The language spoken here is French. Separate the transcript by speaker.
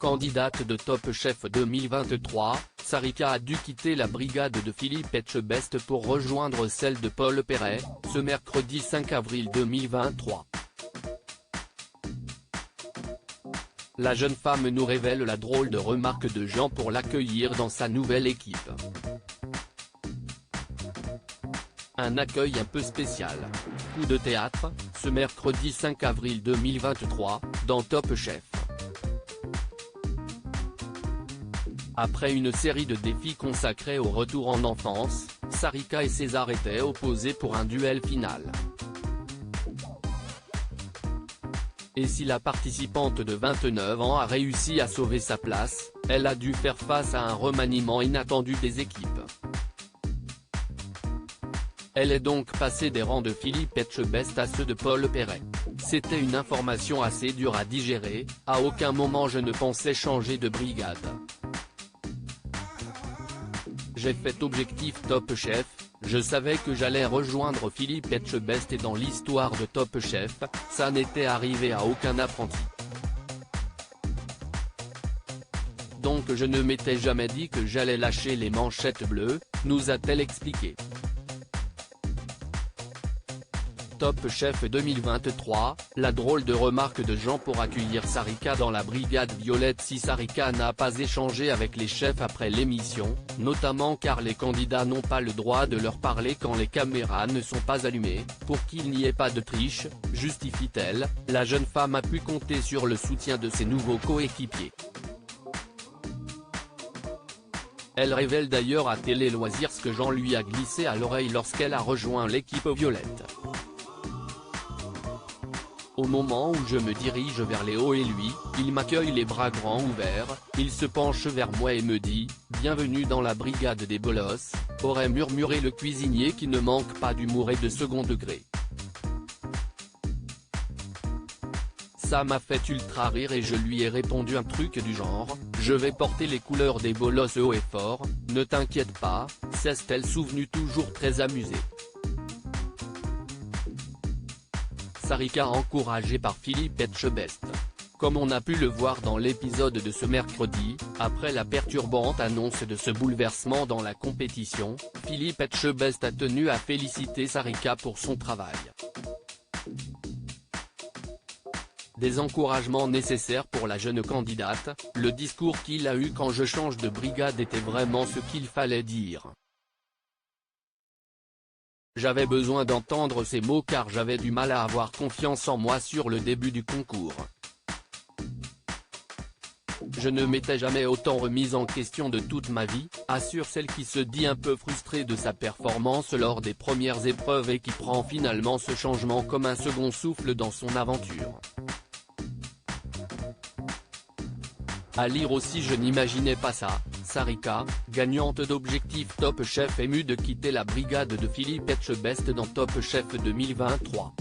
Speaker 1: Candidate de Top Chef 2023, Sarika a dû quitter la brigade de Philippe Etchebest pour rejoindre celle de Paul Perret, ce mercredi 5 avril 2023. La jeune femme nous révèle la drôle de remarque de Jean pour l'accueillir dans sa nouvelle équipe. Un accueil un peu spécial. Coup de théâtre, ce mercredi 5 avril 2023, dans Top Chef. Après une série de défis consacrés au retour en enfance, Sarika et César étaient opposés pour un duel final. Et si la participante de 29 ans a réussi à sauver sa place, elle a dû faire face à un remaniement inattendu des équipes. Elle est donc passée des rangs de Philippe Etchebest à ceux de Paul Perret. C'était une information assez dure à digérer, à aucun moment je ne pensais changer de brigade. J'ai fait objectif Top Chef, je savais que j'allais rejoindre Philippe Etchebest et dans l'histoire de Top Chef, ça n'était arrivé à aucun apprenti. Donc je ne m'étais jamais dit que j'allais lâcher les manchettes bleues, nous a-t-elle expliqué. Top Chef 2023, la drôle de remarque de Jean pour accueillir Sarika dans la brigade violette. Si Sarika n'a pas échangé avec les chefs après l'émission, notamment car les candidats n'ont pas le droit de leur parler quand les caméras ne sont pas allumées, pour qu'il n'y ait pas de triche, justifie-t-elle, la jeune femme a pu compter sur le soutien de ses nouveaux coéquipiers. Elle révèle d'ailleurs à Télé Loisirs ce que Jean lui a glissé à l'oreille lorsqu'elle a rejoint l'équipe violette. Au moment où je me dirige vers Léo et lui, il m'accueille les bras grands ouverts, il se penche vers moi et me dit « Bienvenue dans la brigade des bolosses », aurait murmuré le cuisinier qui ne manque pas d'humour et de second degré. Ça m'a fait ultra rire et je lui ai répondu un truc du genre « Je vais porter les couleurs des bolosses haut et fort, ne t'inquiète pas », s'est-elle souvenue toujours très amusée. Sarika encouragée par Philippe Etchebest. Comme on a pu le voir dans l'épisode de ce mercredi, après la perturbante annonce de ce bouleversement dans la compétition, Philippe Etchebest a tenu à féliciter Sarika pour son travail. Des encouragements nécessaires pour la jeune candidate, le discours qu'il a eu quand je change de brigade était vraiment ce qu'il fallait dire. J'avais besoin d'entendre ces mots car j'avais du mal à avoir confiance en moi sur le début du concours. Je ne m'étais jamais autant remise en question de toute ma vie, assure celle qui se dit un peu frustrée de sa performance lors des premières épreuves et qui prend finalement ce changement comme un second souffle dans son aventure. À lire aussi je n'imaginais pas ça, Sarika, gagnante d'objectif Top Chef émue de quitter la brigade de Philippe Etchebest dans Top Chef 2023.